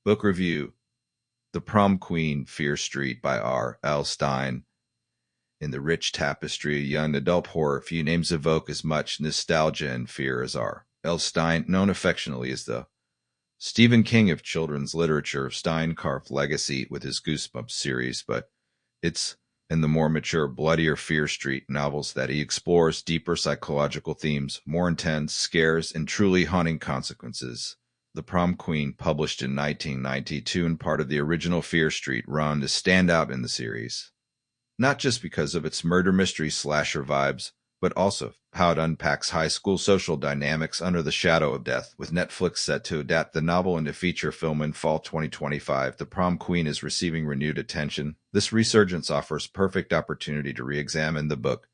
Book review: The Prom Queen, Fear Street by R. L. Stine. In the rich tapestry of young adult horror, few names evoke as much nostalgia and fear as R. L. Stine, known affectionately as the Stephen King of children's literature. Stine carved legacy with his Goosebumps series, but it's in the more mature, bloodier Fear Street novels that he explores deeper psychological themes, more intense scares, and truly haunting consequences. The Prom Queen, published in 1992 and part of the original Fear Street run, is standout in the series. Not just because of its murder mystery slasher vibes, but also how it unpacks high school social dynamics under the shadow of death. With Netflix set to adapt the novel into feature film in fall 2025, The Prom Queen is receiving renewed attention. This resurgence offers perfect opportunity to re-examine the book,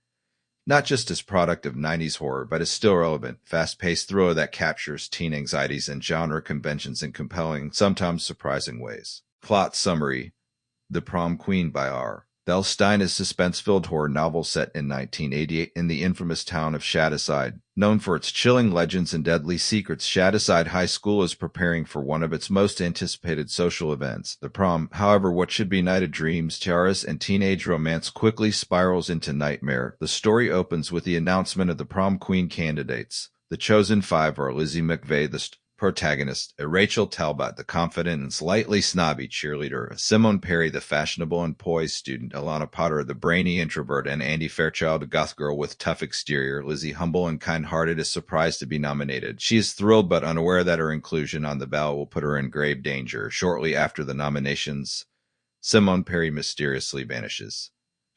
not just as product of 90s horror, but as still relevant, fast-paced thriller that captures teen anxieties and genre conventions in compelling, sometimes surprising ways. Plot summary: The Prom Queen by R. L. Stine is a suspense-filled horror novel set in 1988 in the infamous town of Shadyside. Known for its chilling legends and deadly secrets, Shadyside High School is preparing for one of its most anticipated social events, the prom. However, what should be night of dreams, tiaras, and teenage romance quickly spirals into nightmare. The story opens with the announcement of the prom queen candidates. The chosen five are Lizzie McVay, the protagonist, Rachel Talbot, the confident and slightly snobby cheerleader, Simone Perry, the fashionable and poised student, Alana Potter, the brainy introvert, and Andy Fairchild, a goth girl with tough exterior. Lizzie, humble and kind-hearted, is surprised to be nominated. She is thrilled but unaware that her inclusion on the ballot will put her in grave danger. Shortly after the nominations, Simone Perry mysteriously vanishes.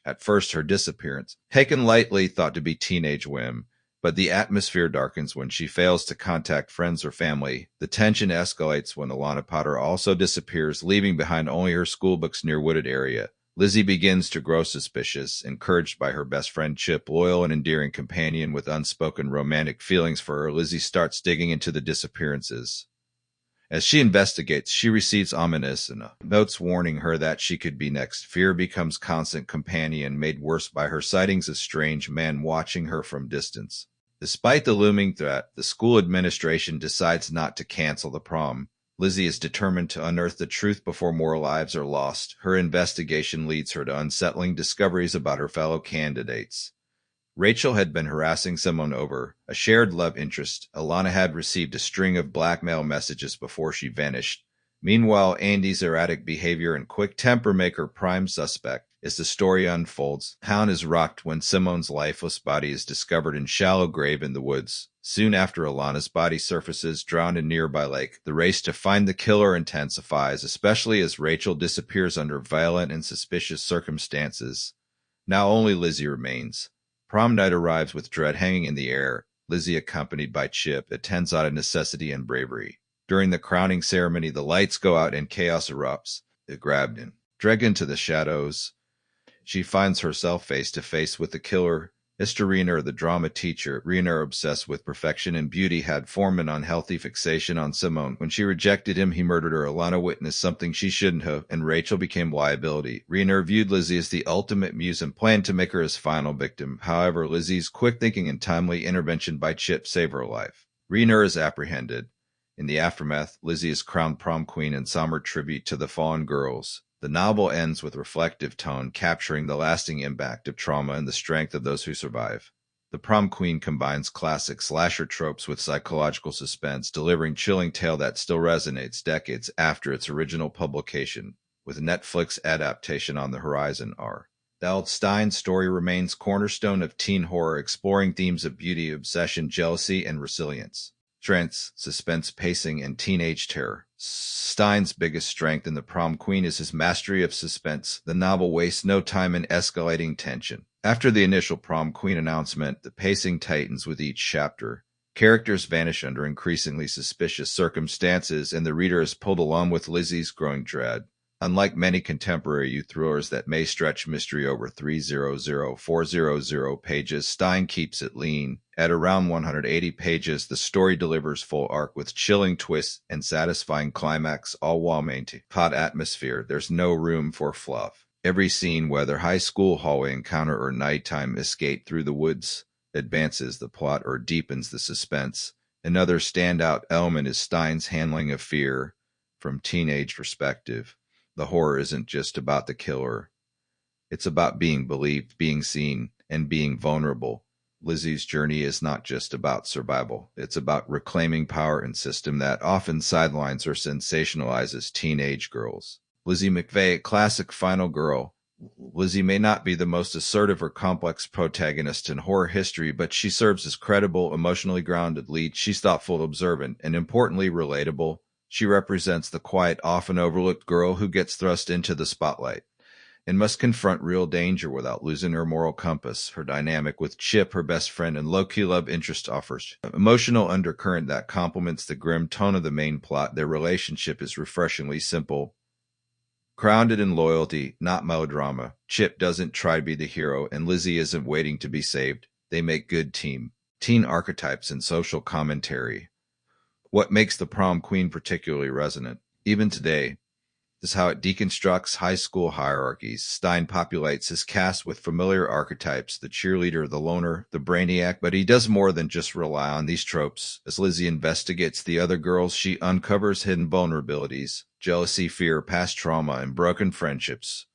At first, her disappearance, taken lightly, thought to be teenage whim, but the atmosphere darkens when she fails to contact friends or family. The tension escalates when Alana Potter also disappears, leaving behind only her schoolbooks near wooded area. Lizzie begins to grow suspicious, encouraged by her best friend Chip, loyal and endearing companion with unspoken romantic feelings for her. Lizzie starts digging into the disappearances. As she investigates, she receives ominous notes warning her that she could be next. Fear becomes constant companion, made worse by her sightings of strange men watching her from distance. Despite the looming threat, the school administration decides not to cancel the prom. Lizzie is determined to unearth the truth before more lives are lost. Her investigation leads her to unsettling discoveries about her fellow candidates. Rachel had been harassing Simone over a shared love interest. Alana had received a string of blackmail messages before she vanished. Meanwhile, Andy's erratic behavior and quick temper make her prime suspect. As the story unfolds, town is rocked when Simone's lifeless body is discovered in a shallow grave in the woods. Soon after, Alana's body surfaces, drowned in a nearby lake. The race to find the killer intensifies, especially as Rachel disappears under violent and suspicious circumstances. Now only Lizzie remains. Prom night arrives with dread hanging in the air. Lizzie, accompanied by Chip, attends out of necessity and bravery. During the crowning ceremony, the lights go out and chaos erupts. Grabbed and dragged into the shadows, she finds herself face to face with the killer. Mr. Reener, the drama teacher. Reener, obsessed with perfection and beauty, had formed an unhealthy fixation on Simone. When she rejected him, he murdered her. Alana witnessed something she shouldn't have, and Rachel became liability. Reener viewed Lizzie as the ultimate muse and planned to make her his final victim. However, Lizzie's quick thinking and timely intervention by Chip save her life. Reener is apprehended. In the aftermath, Lizzie is crowned prom queen in somber tribute to the fallen girls. The novel ends with reflective tone, capturing the lasting impact of trauma and the strength of those who survive. The Prom Queen combines classic slasher tropes with psychological suspense, delivering a chilling tale that still resonates decades after its original publication. With Netflix adaptation on the horizon, R. L. Stine's story remains cornerstone of teen horror, exploring themes of beauty, obsession, jealousy, and resilience. Strengths: suspense, pacing, and teenage terror. Stine's biggest strength in The Prom Queen is his mastery of suspense. The novel wastes no time in escalating tension. After the initial Prom Queen announcement, the pacing tightens with each chapter. Characters vanish under increasingly suspicious circumstances, and the reader is pulled along with Lizzie's growing dread. Unlike many contemporary youth thrillers that may stretch mystery over 400 pages, Stine keeps it lean. At around 180 pages, the story delivers full arc with chilling twists and satisfying climax, all while maintaining hot atmosphere. There's no room for fluff. Every scene, whether high school hallway encounter or nighttime escape through the woods, advances the plot or deepens the suspense. Another standout element is Stine's handling of fear. From teenage perspective, the horror isn't just about the killer. It's about being believed, being seen, and being vulnerable. Lizzie's journey is not just about survival. It's about reclaiming power in a system that often sidelines or sensationalizes teenage girls. Lizzie McVay, classic final girl. Lizzie may not be the most assertive or complex protagonist in horror history, but she serves as credible, emotionally grounded lead. She's thoughtful, observant, and importantly, relatable. She represents the quiet, often overlooked girl who gets thrust into the spotlight and must confront real danger without losing her moral compass. Her dynamic with Chip, her best friend, and low-key love interest offers emotional undercurrent that complements the grim tone of the main plot. Their relationship is refreshingly simple, grounded in loyalty, not melodrama. Chip doesn't try to be the hero, and Lizzie isn't waiting to be saved. They make good team. Teen archetypes and social commentary. What makes the Prom Queen particularly resonant, even today, is how it deconstructs high school hierarchies. Stine populates his cast with familiar archetypes, the cheerleader, the loner, the brainiac, but he does more than just rely on these tropes. As Lizzie investigates the other girls, she uncovers hidden vulnerabilities, jealousy, fear, past trauma, and broken friendships.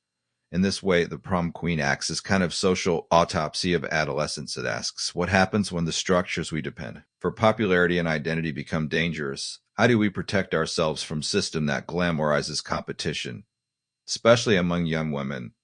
In this way, the Prom Queen acts as kind of social autopsy of adolescence. It asks, what happens when the structures we depend for popularity and identity become dangerous? How do we protect ourselves from a system that glamorizes competition, especially among young women,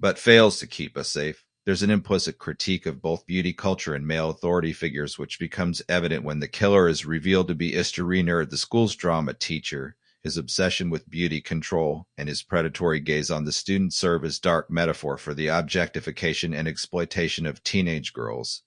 but fails to keep us safe? There's an implicit critique of both beauty culture and male authority figures, which becomes evident when the killer is revealed to be Stine, the school's drama teacher. His obsession with beauty control and his predatory gaze on the students serve as dark metaphor for the objectification and exploitation of teenage girls.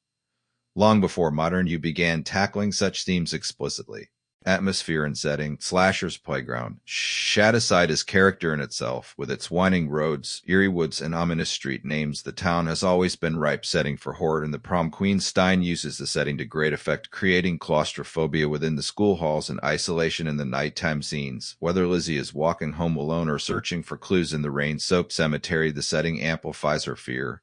Long before modern you began tackling such themes explicitly. Atmosphere and setting, slasher's playground. Shadyside is character in itself, with its winding roads, eerie woods, and ominous street names. The town has always been ripe setting for horror, and the Prom Queen Stine uses the setting to great effect, creating claustrophobia within the school halls and isolation in the nighttime scenes. Whether Lizzie is walking home alone or searching for clues in the rain-soaked cemetery, the setting amplifies her fear.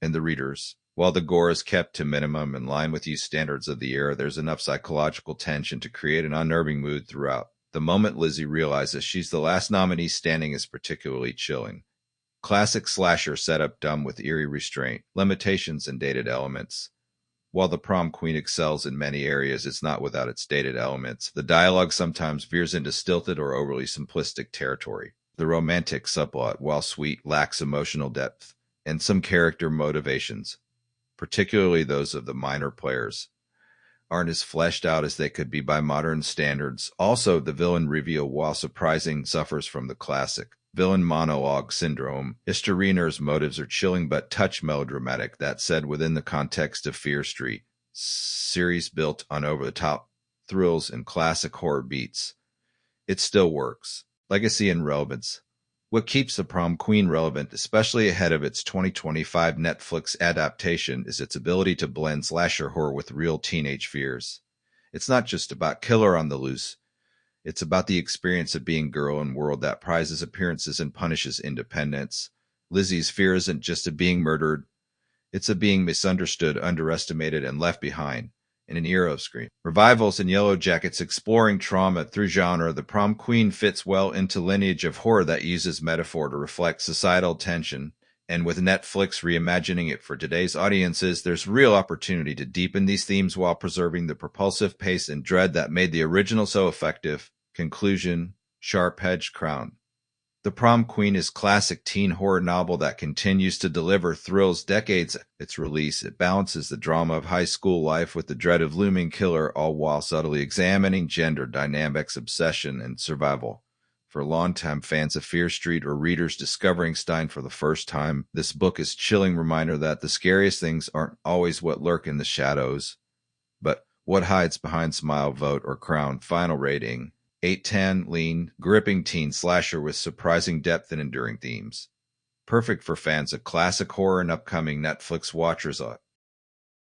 And the readers, while the gore is kept to minimum in line with youth standards of the era, there's enough psychological tension to create an unnerving mood throughout. The moment Lizzie realizes she's the last nominee standing is particularly chilling. Classic slasher setup done with eerie restraint, limitations, and dated elements. While the Prom Queen excels in many areas, it's not without its dated elements. The dialogue sometimes veers into stilted or overly simplistic territory. The romantic subplot, while sweet, lacks emotional depth and some character motivations, particularly those of the minor players, aren't as fleshed out as they could be by modern standards. Also, the villain reveal, while surprising, suffers from the classic villain monologue syndrome. Stine's motives are chilling but touch melodramatic. That said, within the context of Fear Street, series built on over-the-top thrills and classic horror beats, it still works. Legacy and relevance. What keeps the Prom Queen relevant, especially ahead of its 2025 Netflix adaptation, is its ability to blend slasher horror with real teenage fears. It's not just about killer on the loose. It's about the experience of being a girl in a world that prizes appearances and punishes independence. Lizzie's fear isn't just of being murdered. It's of being misunderstood, underestimated, and left behind. In an era of screen revivals and Yellow Jackets exploring trauma through genre, the Prom Queen fits well into lineage of horror that uses metaphor to reflect societal tension. And with Netflix reimagining it for today's audiences, there's real opportunity to deepen these themes while preserving the propulsive pace and dread that made the original so effective. Conclusion, sharp-edged crown. The Prom Queen is a classic teen horror novel that continues to deliver thrills decades after its release. It balances the drama of high school life with the dread of looming killer, all while subtly examining gender dynamics, obsession, and survival. For longtime fans of Fear Street or readers discovering Stine for the first time, this book is a chilling reminder that the scariest things aren't always what lurk in the shadows, but what hides behind smile, vote, or crown. Final rating. 8/10, lean, gripping teen slasher with surprising depth and enduring themes. Perfect for fans of classic horror and upcoming Netflix watchers